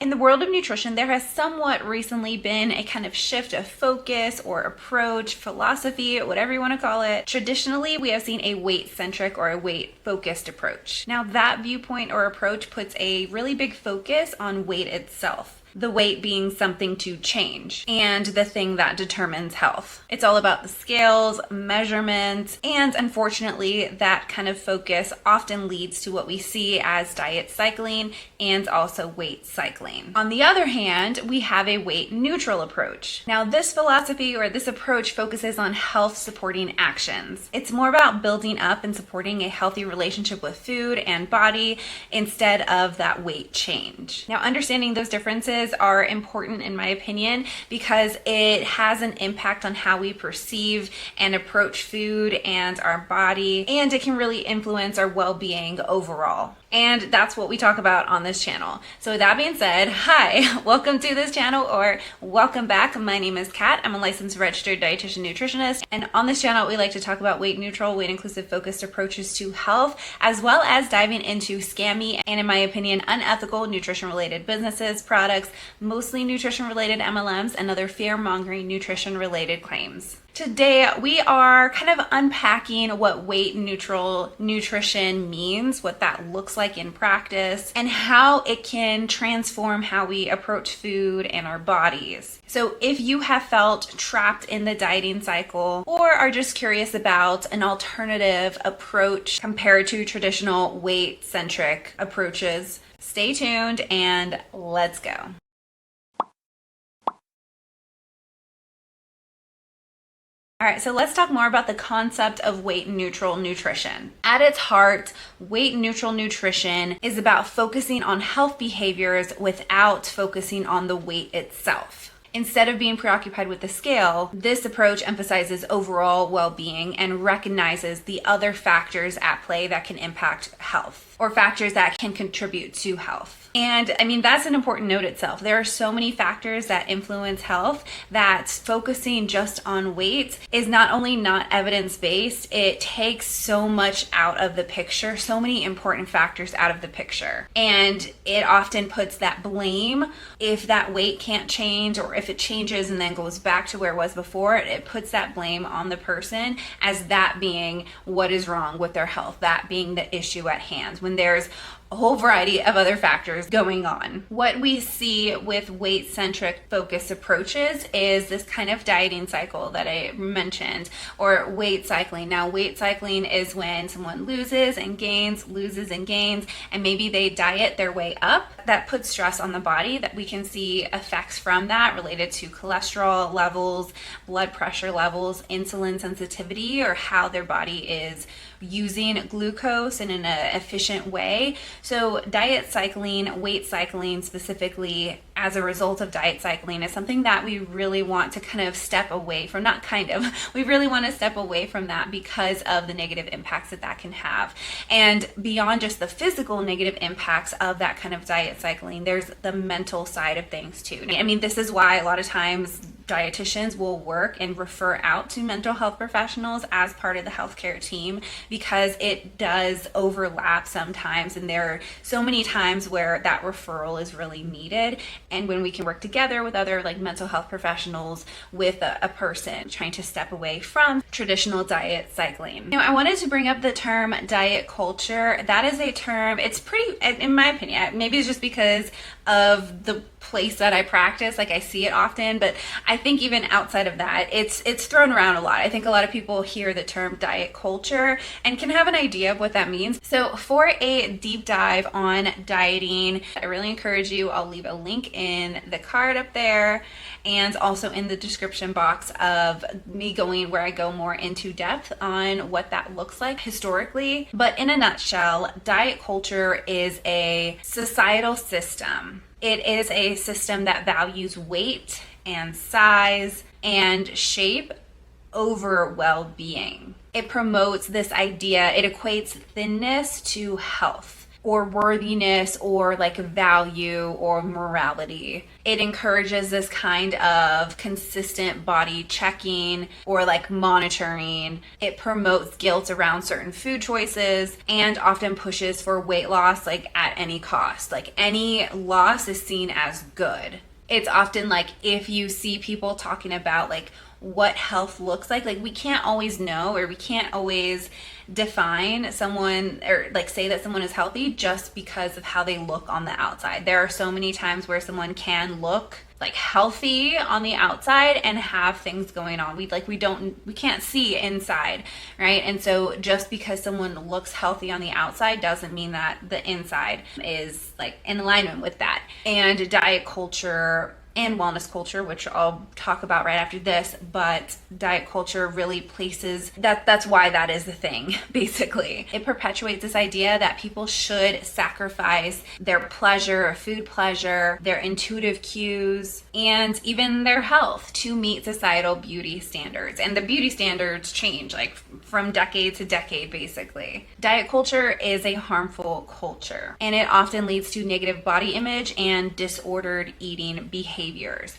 In the world of nutrition, there has somewhat recently been a kind of shift of focus or approach, philosophy, whatever you want to call it. Traditionally, we have seen a weight-centric or a weight-focused approach. Now, that viewpoint or approach puts a really big focus on weight itself. The weight being something to change and the thing that determines health. It's all about the scales, measurements, and unfortunately, that kind of focus often leads to what we see as diet cycling and also weight cycling. On the other hand, we have a weight neutral approach. Now, this philosophy or this approach focuses on health supporting actions. It's more about building up and supporting a healthy relationship with food and body instead of that weight change. Now, understanding those differences are important in my opinion because it has an impact on how we perceive and approach food and our body, and it can really influence our well-being overall. And that's what we talk about on this channel. So with that being said, hi, welcome to this channel or welcome back. My name is Kat. I'm a licensed registered dietitian nutritionist. And on this channel, we like to talk about weight neutral, weight inclusive focused approaches to health, as well as diving into scammy and in my opinion, unethical nutrition related businesses, products, mostly nutrition related MLMs and other fear mongering nutrition related claims. Today, we are kind of unpacking what weight neutral nutrition means, what that looks like in practice, and how it can transform how we approach food and our bodies. So if you have felt trapped in the dieting cycle or are just curious about an alternative approach compared to traditional weight-centric approaches, stay tuned and let's go. All right, so let's talk more about the concept of weight neutral nutrition. At its heart, weight neutral nutrition is about focusing on health behaviors without focusing on the weight itself. Instead of being preoccupied with the scale, this approach emphasizes overall well-being and recognizes the other factors at play that can impact health or factors that can contribute to health. And I mean, that's an important note itself. There are so many factors that influence health that focusing just on weight is not only not evidence-based, it takes so much out of the picture, so many important factors out of the picture. And it often puts that blame, if that weight can't change or if it changes and then goes back to where it was before, it puts that blame on the person as that being what is wrong with their health, that being the issue at hand, when there's a whole variety of other factors going on. What we see with weight-centric focused approaches is this kind of dieting cycle that I mentioned, or weight cycling. Now, weight cycling is when someone loses and gains, and maybe they diet their way up. That puts stress on the body, that we can see effects from that related to cholesterol levels, blood pressure levels, insulin sensitivity, or how their body is using glucose in an efficient way. So diet cycling, weight cycling specifically as a result of diet cycling is something that we really want to kind of step away from, we really want to step away from that because of the negative impacts that can have. And beyond just the physical negative impacts of that kind of diet cycling, there's the mental side of things too. I mean, this is why a lot of times dietitians will work and refer out to mental health professionals as part of the healthcare team, because it does overlap sometimes, and there are so many times where that referral is really needed, and when we can work together with other mental health professionals with a person trying to step away from traditional diet cycling. I wanted to bring up the term diet culture. That is a term, it's pretty, in my opinion, maybe it's just because of the place that I practice, I see it often, but I think even outside of that, it's thrown around a lot. I think a lot of people hear the term diet culture and can have an idea of what that means. So for a deep dive on dieting, I really encourage you, I'll leave a link in the card up there and also in the description box of me going where I go more into depth on what that looks like historically. But in a nutshell, diet culture is a societal system. It is a system that values weight and size and shape over well-being. It promotes this idea, it equates thinness to health. or worthiness or like value or morality. It encourages this kind of consistent body checking or like monitoring. It promotes guilt around certain food choices and often pushes for weight loss like at any cost. Like any loss is seen as good. It's often like if you see people talking about like what health looks like we can't always know, or we can't always define someone or like say that someone is healthy just because of how they look on the outside. There are so many times where someone can look like healthy on the outside and have things going on. We can't see inside, right? And so just because someone looks healthy on the outside doesn't mean that the inside is like in alignment with that. And diet culture and wellness culture, which I'll talk about right after this, but diet culture really places that's why that is the thing, basically. It perpetuates this idea that people should sacrifice their pleasure, food pleasure, their intuitive cues, and even their health to meet societal beauty standards. And the beauty standards change like from decade to decade, basically. Diet culture is a harmful culture, and it often leads to negative body image and disordered eating behaviors.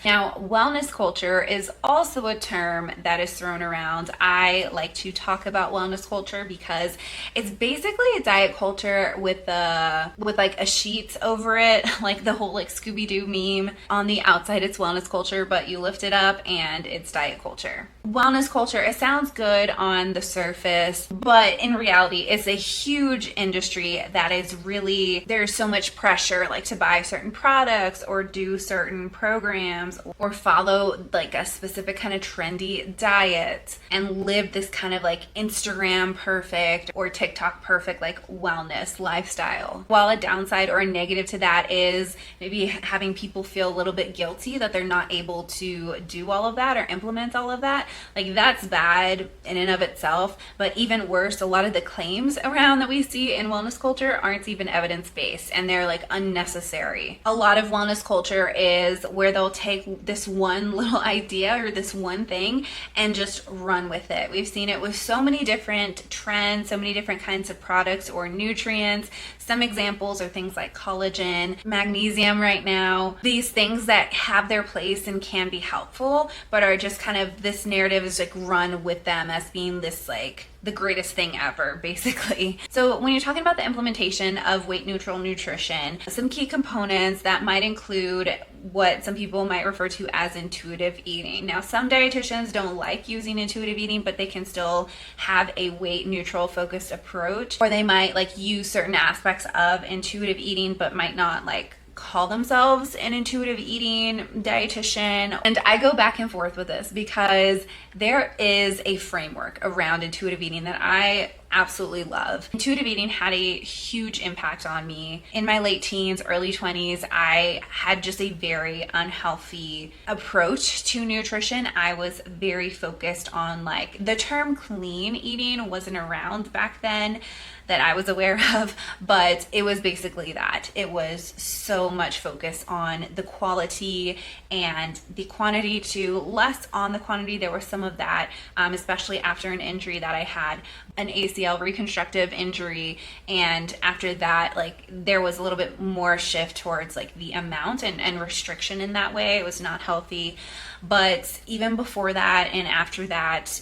Now, wellness culture is also a term that is thrown around. I like to talk about wellness culture because it's basically a diet culture with like a sheet over it, like the whole like Scooby-Doo meme. On the outside it's wellness culture, but you lift it up and it's diet culture. Wellness culture, it sounds good on the surface, but in reality it's a huge industry that is really, there's so much pressure like to buy certain products or do certain programs or follow like a specific kind of trendy diet and live this kind of like Instagram perfect or TikTok perfect like wellness lifestyle. While a downside or a negative to that is maybe having people feel a little bit guilty that they're not able to do all of that or implement all of that. Like that's bad in and of itself, but even worse, a lot of the claims around that we see in wellness culture aren't even evidence-based and they're like unnecessary. A lot of wellness culture is where they'll take this one little idea or this one thing and just run with it. We've seen it with so many different trends, so many different kinds of products or nutrients. Some examples are things like collagen, magnesium right now, these things that have their place and can be helpful, but are just kind of, this narrative is like run with them as being this like the greatest thing ever, basically. So when you're talking about the implementation of weight neutral nutrition, some key components that might include what some people might refer to as intuitive eating. Now, some dietitians don't like using intuitive eating, but they can still have a weight neutral focused approach, or they might like use certain aspects of intuitive eating, but might not like call themselves an intuitive eating dietitian. And I go back and forth with this because there is a framework around intuitive eating that I absolutely love. Intuitive eating had a huge impact on me. In my late teens, early 20s, I had just a very unhealthy approach to nutrition. I was very focused on like, the term clean eating wasn't around back then that I was aware of, but it was basically that. It was so much focus on the quality and the quantity to less on the quantity. There was some of that, especially after an injury that I had, an ACL reconstructive injury, and after that, like there was a little bit more shift towards like the amount and restriction in that way. It was not healthy. But even before that and after that,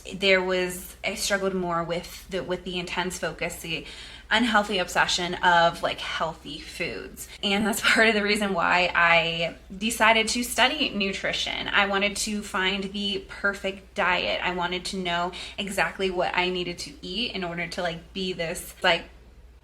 I struggled more with the intense focus, the unhealthy obsession of like healthy foods. And that's part of the reason why I decided to study nutrition. I wanted to find the perfect diet. I wanted to know exactly what I needed to eat in order to like be this like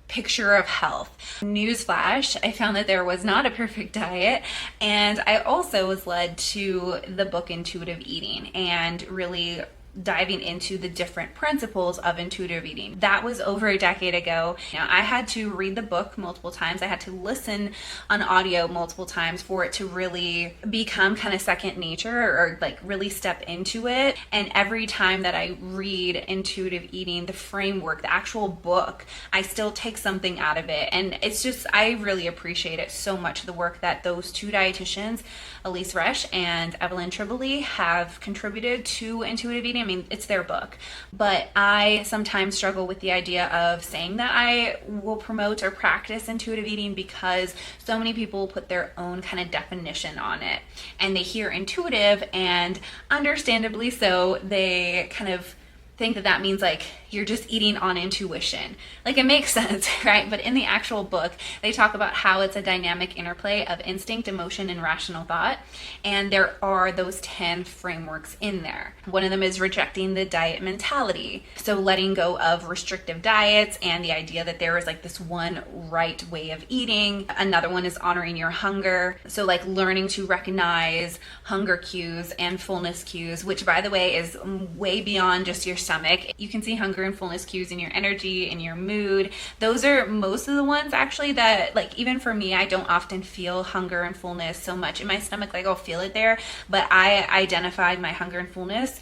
picture of health. Newsflash, I found that there was not a perfect diet, and I also was led to the book Intuitive Eating and really diving into the different principles of intuitive eating. That was over a decade ago. Now, I had to read the book multiple times. I had to listen on audio multiple times for it to really become kind of second nature or like really step into it. And every time that I read Intuitive Eating, the framework, the actual book, I still take something out of it. And it's just, I really appreciate it so much, the work that those two dietitians, Elise Resch and Evelyn Tribole, have contributed to intuitive eating. I mean, it's their book. But I sometimes struggle with the idea of saying that I will promote or practice intuitive eating because so many people put their own kind of definition on it. And they hear intuitive, and understandably so, they kind of think that means like you're just eating on intuition. Like, it makes sense, right? But in the actual book, they talk about how it's a dynamic interplay of instinct, emotion, and rational thought. And there are those 10 frameworks in there. One of them is rejecting the diet mentality. So letting go of restrictive diets and the idea that there is like this one right way of eating. Another one is honoring your hunger. So like learning to recognize hunger cues and fullness cues, which by the way is way beyond just your stomach. You can see hunger and fullness cues in your energy, in your mood. Those are most of the ones actually that, like, even for me, I don't often feel hunger and fullness so much in my stomach. Like, I'll feel it there, but I identified my hunger and fullness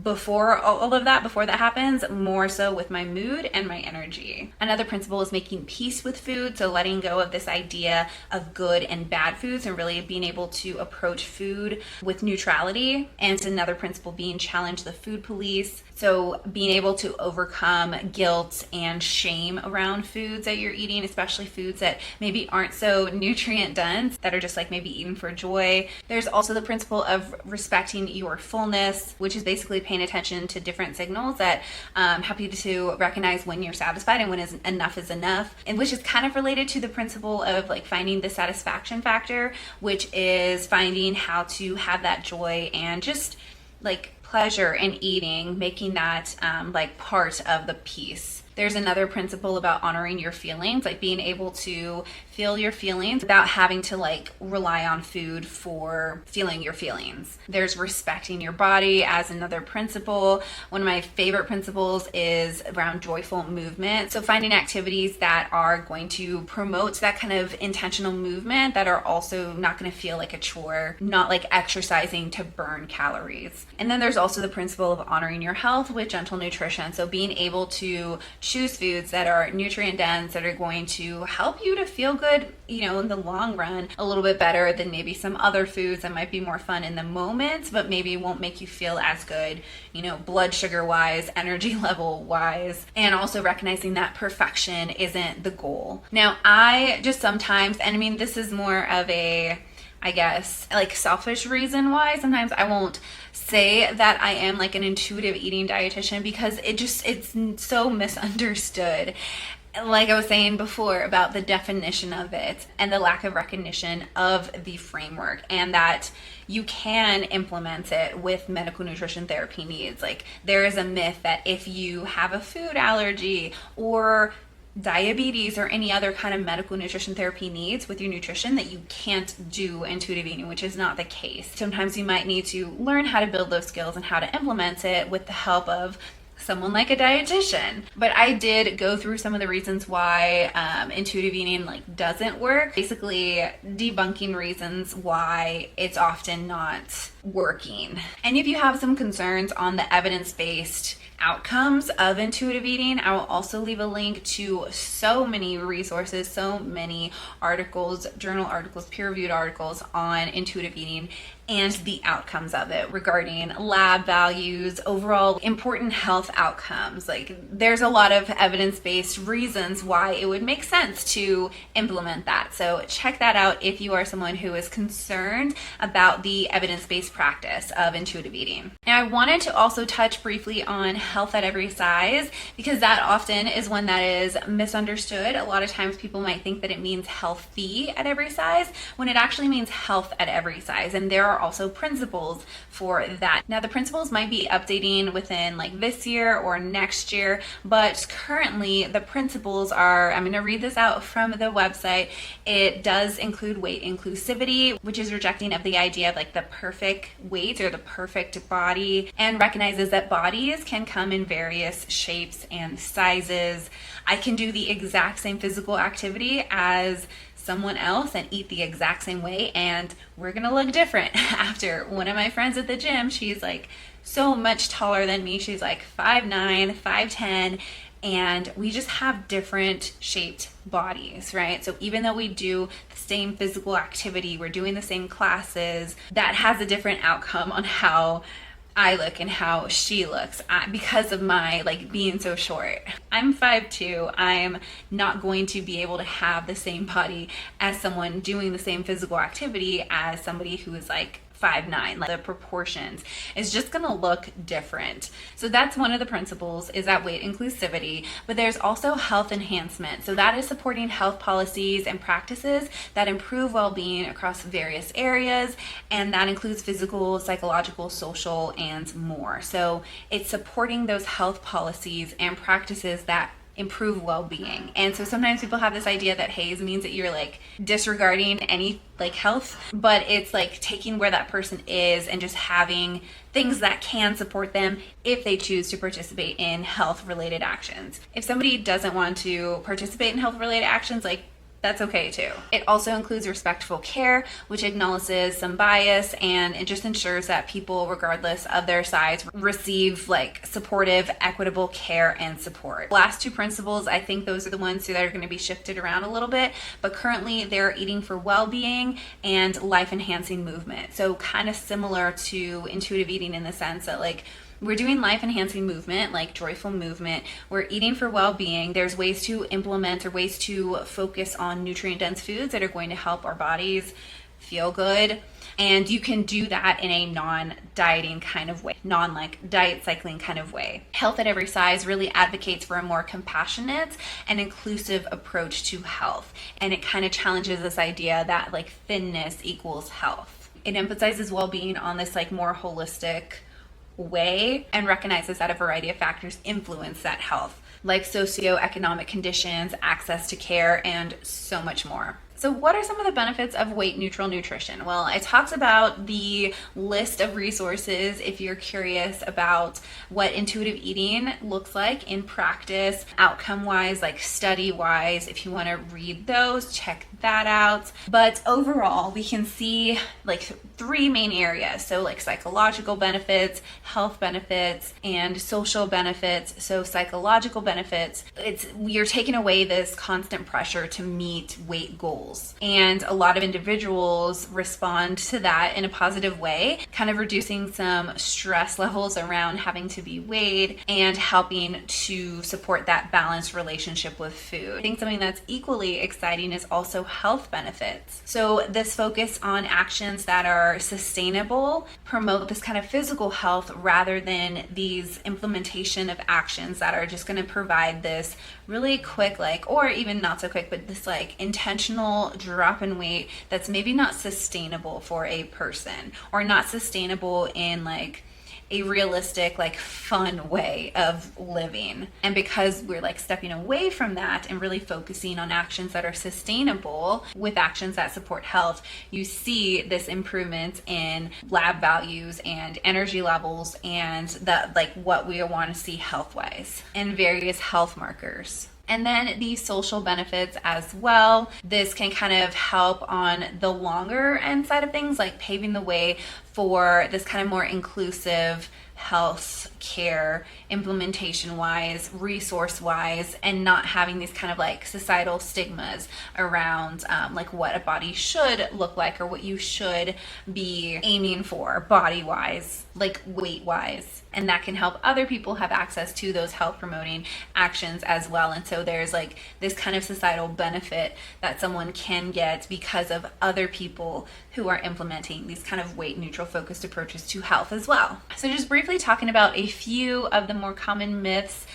before all of that, before that happens, more so with my mood and my energy. Another principle is making peace with food. So letting go of this idea of good and bad foods and really being able to approach food with neutrality. And another principle being challenge the food police. So being able to overcome guilt and shame around foods that you're eating, especially foods that maybe aren't so nutrient dense, that are just like maybe eaten for joy. There's also the principle of respecting your fullness, which is basically paying attention to different signals that help you to recognize when you're satisfied and when enough is enough, and which is kind of related to the principle of like finding the satisfaction factor, which is finding how to have that joy and just like pleasure in eating, making that like part of the piece. There's another principle about honoring your feelings, like being able to feel your feelings without having to like rely on food for feeling your feelings. There's respecting your body as another principle. One of my favorite principles is around joyful movement. So finding activities that are going to promote that kind of intentional movement that are also not going to feel like a chore, not like exercising to burn calories. And then there's also the principle of honoring your health with gentle nutrition. So being able to choose foods that are nutrient dense, that are going to help you to feel good, you know, in the long run, a little bit better than maybe some other foods that might be more fun in the moment, but maybe won't make you feel as good, you know, blood sugar wise, energy level wise, and also recognizing that perfection isn't the goal. Now, I just sometimes, and I mean, this is more of a, I guess, like selfish reason why sometimes I won't say that I am like an intuitive eating dietitian, because it's so misunderstood. Like I was saying before about the definition of it and the lack of recognition of the framework, and that you can implement it with medical nutrition therapy needs. Like, there is a myth that if you have a food allergy or diabetes or any other kind of medical nutrition therapy needs with your nutrition, that you can't do intuitive eating, which is not the case. Sometimes you might need to learn how to build those skills and how to implement it with the help of someone like a dietitian. But I did go through some of the reasons why intuitive eating like doesn't work, basically debunking reasons why it's often not working. And if you have some concerns on the evidence-based outcomes of intuitive eating, I will also leave a link to so many resources, so many articles, journal articles, peer-reviewed articles on intuitive eating and the outcomes of it regarding lab values, overall important health outcomes. Like, there's a lot of evidence-based reasons why it would make sense to implement that. So check that out if you are someone who is concerned about the evidence-based practice of intuitive eating. Now, I wanted to also touch briefly on health at every size, because that often is one that is misunderstood. A lot of times people might think that it means healthy at every size, when it actually means health at every size. And there are also principles for that. Now, the principles might be updating within like this year or next year, but currently the principles are, I'm going to read this out from the website. It does include weight inclusivity, which is rejecting of the idea of like the perfect weight or the perfect body, and recognizes that bodies can come in various shapes and sizes. I can do the exact same physical activity as someone else and eat the exact same way, and we're gonna look different after. One of my friends at the gym, she's like so much taller than me. She's like 5'9", 5'10", and we just have different shaped bodies, right? So even though we do the same physical activity, we're doing the same classes, that has a different outcome on how I look and how she looks because of my like being so short. I'm 5'2". I'm not going to be able to have the same body as someone doing the same physical activity as somebody who is like 5'9". Like the proportions is just gonna look different. So that's one of the principles, is that weight inclusivity, but there's also health enhancement. So that is supporting health policies and practices that improve well-being across various areas, and that includes physical, psychological, social, and more. So it's supporting those health policies and practices that improve well-being. And so sometimes people have this idea that HAES means that you're like disregarding any like health, but it's like taking where that person is and just having things that can support them if they choose to participate in health related actions. If somebody doesn't want to participate in health related actions, like that's okay too. It also includes respectful care, which acknowledges some bias, and it just ensures that people, regardless of their size, receive like supportive, equitable care and support. Last two principles, I think those are the ones that are going to be shifted around a little bit, but currently they're eating for well-being and life-enhancing movement. So kind of similar to intuitive eating in the sense that like we're doing life-enhancing movement, like joyful movement. We're eating for well-being. There's ways to implement or ways to focus on nutrient-dense foods that are going to help our bodies feel good. And you can do that in a non-dieting kind of way, non-like diet cycling kind of way. Health at Every Size really advocates for a more compassionate and inclusive approach to health. And it kind of challenges this idea that like thinness equals health. It emphasizes well-being on this like more holistic way and recognizes that a variety of factors influence that health, like socioeconomic conditions, access to care, and so much more. So what are some of the benefits of weight neutral nutrition? Well, I talked about the list of resources if you're curious about what intuitive eating looks like in practice, outcome-wise, like study-wise. If you want to read those, check that out. But overall, we can see like three main areas. So like psychological benefits, health benefits, and social benefits. So psychological benefits, you're taking away this constant pressure to meet weight goals. And a lot of individuals respond to that in a positive way, kind of reducing some stress levels around having to be weighed and helping to support that balanced relationship with food. I think something that's equally exciting is also health benefits. So this focus on actions that are sustainable promote this kind of physical health rather than these implementation of actions that are just going to provide this really quick, like, or even not so quick, but this like intentional drop in weight that's maybe not sustainable for a person, or not sustainable in like a realistic, like fun way of living. And because we're like stepping away from that and really focusing on actions that are sustainable with actions that support health, you see this improvement in lab values and energy levels and that like what we want to see health wise and various health markers. And then the social benefits as well. This can kind of help on the longer end side of things, like paving the way for this kind of more inclusive health care implementation wise, resource wise, and not having these kind of like societal stigmas around like what a body should look like or what you should be aiming for body wise, like weight wise. And that can help other people have access to those health promoting actions as well. And so there's like this kind of societal benefit that someone can get because of other people who are implementing these kind of weight neutral focused approaches to health as well. So just briefly talking about a few of the more common myths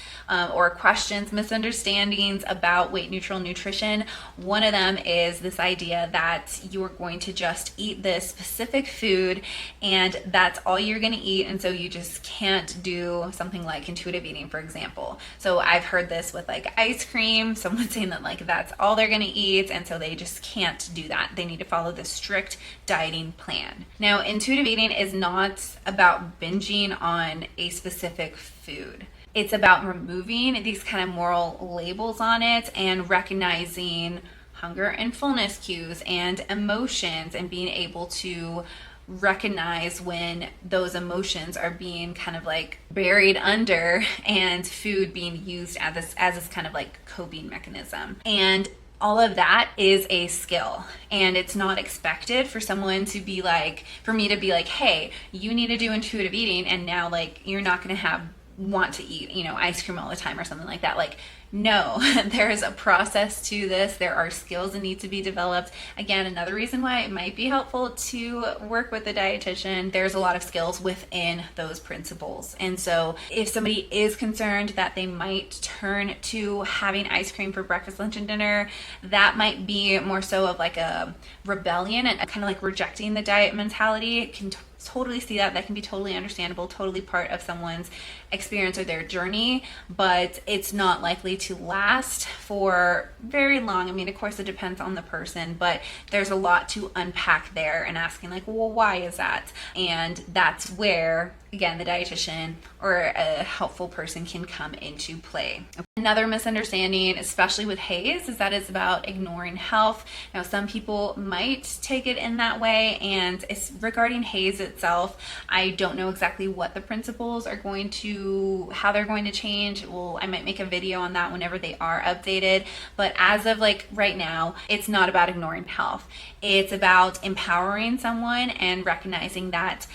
or questions, misunderstandings about weight neutral nutrition. One of them is this idea that you're going to just eat this specific food and that's all you're going to eat, and so you just can't do something like intuitive eating, for example. So I've heard this with like ice cream, someone saying that like that's all they're going to eat, and so they just can't do that. They need to follow this strict dieting plan. Now, intuitive eating is not about binging on a specific food. It's about removing these kind of moral labels on it and recognizing hunger and fullness cues and emotions, and being able to recognize when those emotions are being kind of like buried under and food being used as this kind of like coping mechanism. And all of that is a skill, and it's not expected for someone to be like, for me to be like, hey, you need to do intuitive eating, and now like you're not going to want to eat, ice cream all the time or something like that. Like, no, there is a process to this. There are skills that need to be developed. Again, another reason why it might be helpful to work with a dietitian. There's a lot of skills within those principles. And so if somebody is concerned that they might turn to having ice cream for breakfast, lunch, and dinner, that might be more so of like a rebellion and kind of like rejecting the diet mentality. It can totally see that. That can be totally understandable, totally part of someone's experience or their journey, but it's not likely to last for very long. I mean, of course, it depends on the person, but there's a lot to unpack there and asking like, well, why is that? And that's where, again, the dietitian or a helpful person can come into play. Another misunderstanding, especially with HAES, is that it's about ignoring health. Now, some people might take it in that way, and it's regarding HAES itself. I don't know exactly what the principles are going to, how they're going to change. Well, I might make a video on that whenever they are updated, but as of like right now, it's not about ignoring health. It's about empowering someone and recognizing that,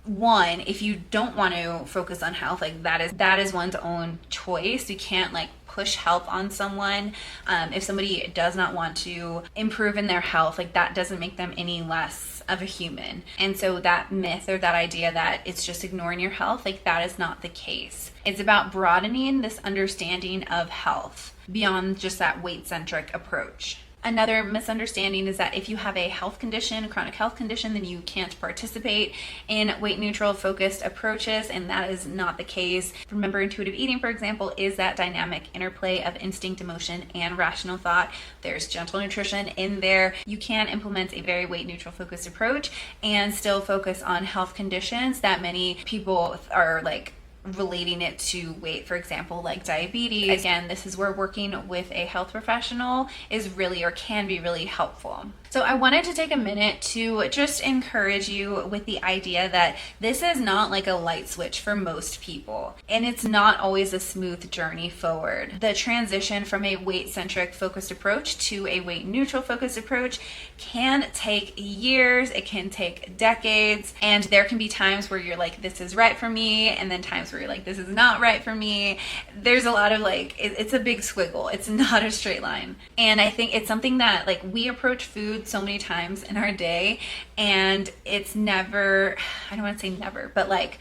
one, if you don't want to focus on health, like that is one's own choice. You can't like push health on someone. If somebody does not want to improve in their health, like that doesn't make them any less of a human. And so that myth or that idea that it's just ignoring your health, like that is not the case. It's about broadening this understanding of health beyond just that weight-centric approach. Another misunderstanding is that if you have a health condition, a chronic health condition, then you can't participate in weight neutral focused approaches, and that is not the case. Remember, intuitive eating, for example, is that dynamic interplay of instinct, emotion, and rational thought. There's gentle nutrition in there. You can implement a very weight neutral focused approach and still focus on health conditions that many people are like relating it to weight, for example, like diabetes. Again, this is where working with a health professional is really or can be really helpful. So I wanted to take a minute to just encourage you with the idea that this is not like a light switch for most people, and it's not always a smooth journey forward. The transition from a weight-centric focused approach to a weight-neutral focused approach can take years, it can take decades, and there can be times where you're like, this is right for me, and then times where you're like, this is not right for me. There's a lot of like, it's a big squiggle. It's not a straight line. And I think it's something that like we approach food so many times in our day, and it's never, I don't want to say never, but like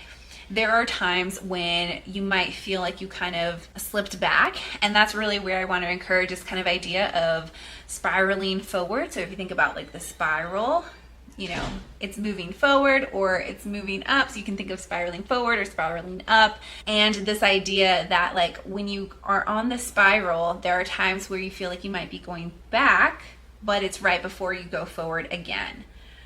there are times when you might feel like you kind of slipped back, and that's really where I want to encourage this kind of idea of spiraling forward. So if you think about like the spiral, it's moving forward or it's moving up. So you can think of spiraling forward or spiraling up. And this idea that like when you are on the spiral, there are times where you feel like you might be going back, but it's right before you go forward again.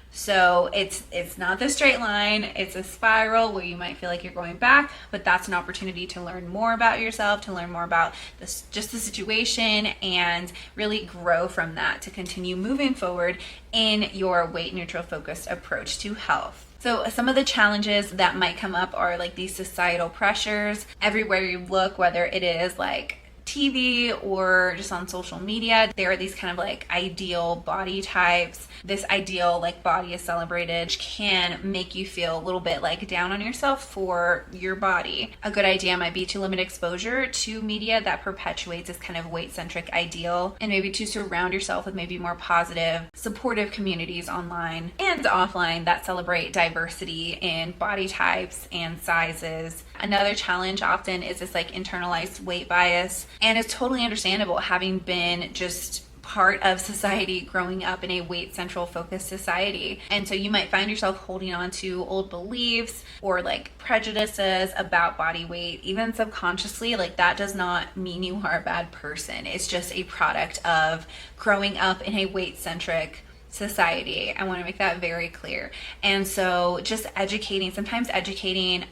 So it's not the straight line, it's a spiral where you might feel like you're going back, but that's an opportunity to learn more about yourself, to learn more about this, just the situation, and really grow from that to continue moving forward in your weight neutral focused approach to health. So some of the challenges that might come up are like these societal pressures. Everywhere you look, whether it is like TV or just on social media, there are these kind of like ideal body types. This ideal like body is celebrated, which can make you feel a little bit like down on yourself for your body. A good idea might be to limit exposure to media that perpetuates this kind of weight-centric ideal, and maybe to surround yourself with maybe more positive, supportive communities online and offline that celebrate diversity in body types and sizes. Another challenge often is this like internalized weight bias, and it's totally understandable, having been just part of society growing up in a weight central focused society. And so you might find yourself holding on to old beliefs or like prejudices about body weight, even subconsciously. Like that does not mean you are a bad person. It's just a product of growing up in a weight centric society. I want to make that very clear. And so just sometimes educating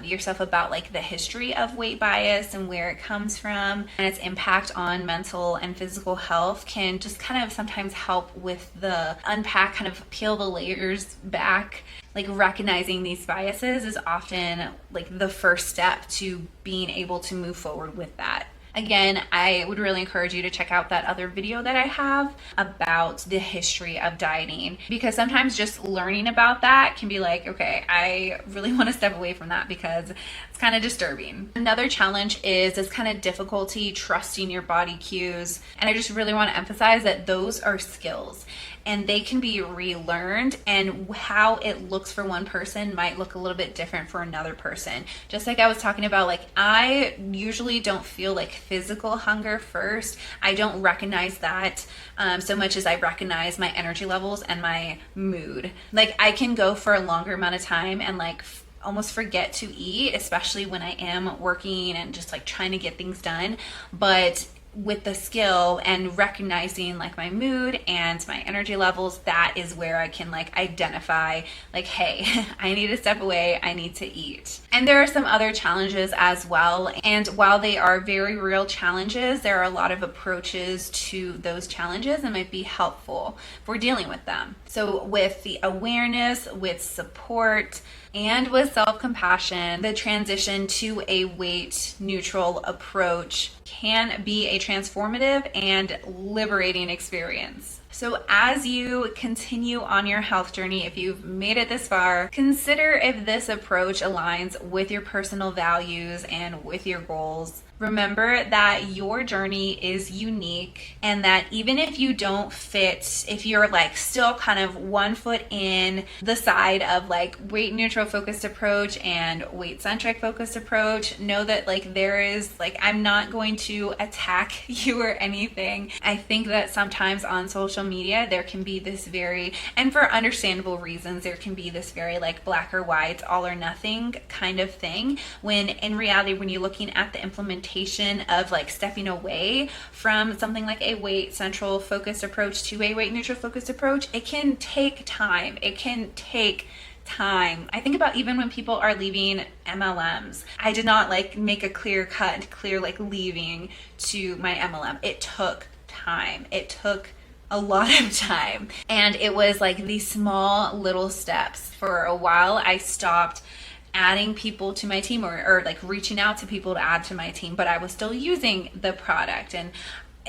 yourself about like the history of weight bias and where it comes from and its impact on mental and physical health can just kind of sometimes help with the unpack, kind of peel the layers back. Like recognizing these biases is often like the first step to being able to move forward with that. Again, I would really encourage you to check out that other video that I have about the history of dieting, because sometimes just learning about that can be like, okay, I really want to step away from that because it's kind of disturbing. Another challenge is this kind of difficulty trusting your body cues. And I just really want to emphasize that those are skills and they can be relearned, and how it looks for one person might look a little bit different for another person. Just like I was talking about, like I usually don't feel like physical hunger first. I don't recognize that so much as I recognize my energy levels and my mood. Like I can go for a longer amount of time and like almost forget to eat, especially when I am working and just like trying to get things done. But with the skill and recognizing like my mood and my energy levels, that is where I can like identify like, hey, I need to step away, I need to eat. And there are some other challenges as well. And while they are very real challenges, there are a lot of approaches to those challenges that might be helpful for dealing with them. So with the awareness, with support, and with self-compassion, the transition to a weight neutral approach can be a transformative and liberating experience. So as you continue on your health journey, if you've made it this far, consider if this approach aligns with your personal values and with your goals. Remember that your journey is unique, and that even if you don't fit, if you're like still kind of 1 foot in the side of like weight neutral focused approach and weight centric focused approach, know that like there is like, I'm not going to attack you or anything. I think that sometimes on social media there can be this very, and for understandable reasons, there can be this very like black or white, all or nothing kind of thing, when in reality, when you're looking at the implementation of like stepping away from something like a weight central focused approach to a weight neutral focused approach, it can take time. It can take time. I think about even when people are leaving MLMs. I did not like make a clear like leaving to my MLM. It took time. It took a lot of time. And it was like these small little steps. For a while, I stopped adding people to my team or like reaching out to people to add to my team, but I was still using the product. And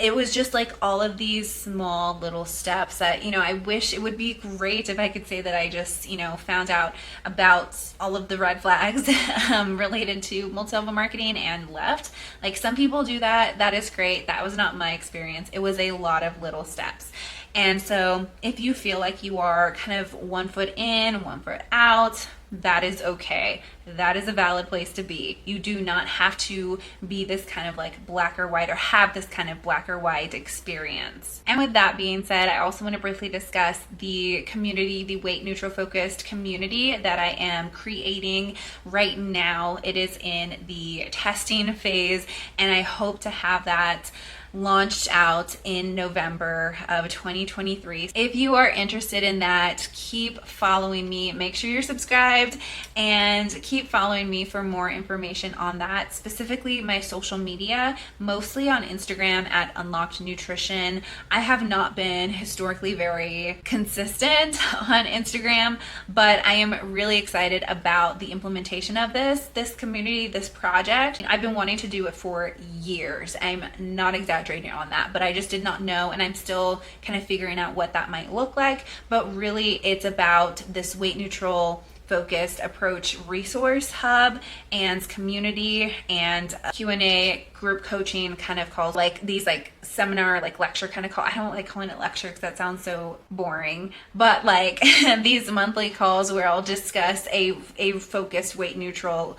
it was just like all of these small little steps that, you know, I wish it would be great if I could say that I just, you know, found out about all of the red flags related to multi-level marketing and left. Like some people do that. That is great. That was not my experience. It was a lot of little steps. And so if you feel like you are kind of 1 foot in, 1 foot out, that is okay. That is a valid place to be. You do not have to be this kind of like black or white or have this kind of black or white experience. And with that being said, I also want to briefly discuss the community, the weight neutral focused community that I am creating right now. It is in the testing phase, and I hope to have that launched out in November of 2023. If you are interested in that, keep following me. Make sure you're subscribed and keep following me for more information on that. Specifically my social media, mostly on Instagram at Unlocked Nutrition. I have not been historically very consistent on Instagram, but I am really excited about the implementation of this community, this project. I've been wanting to do it for years. I'm not exaggerating on that, but I just did not know, and I'm still kind of figuring out what that might look like. But really it's about this weight neutral focused approach resource hub and community and Q&A group coaching kind of calls, like these like seminar, like lecture kind of call. I don't like calling it lecture because that sounds so boring, but like these monthly calls where I'll discuss a focused weight neutral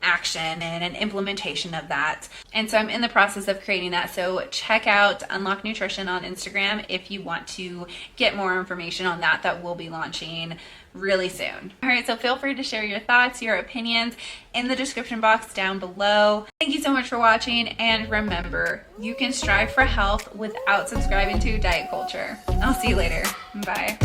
action and an implementation of that. And so I'm in the process of creating that. So check out Unlock Nutrition on Instagram if you want to get more information on that. That will be launching really soon. All right, so feel free to share your thoughts, your opinions in the description box down below. Thank you so much for watching, and remember, you can strive for health without subscribing to diet culture. I'll see you later. Bye.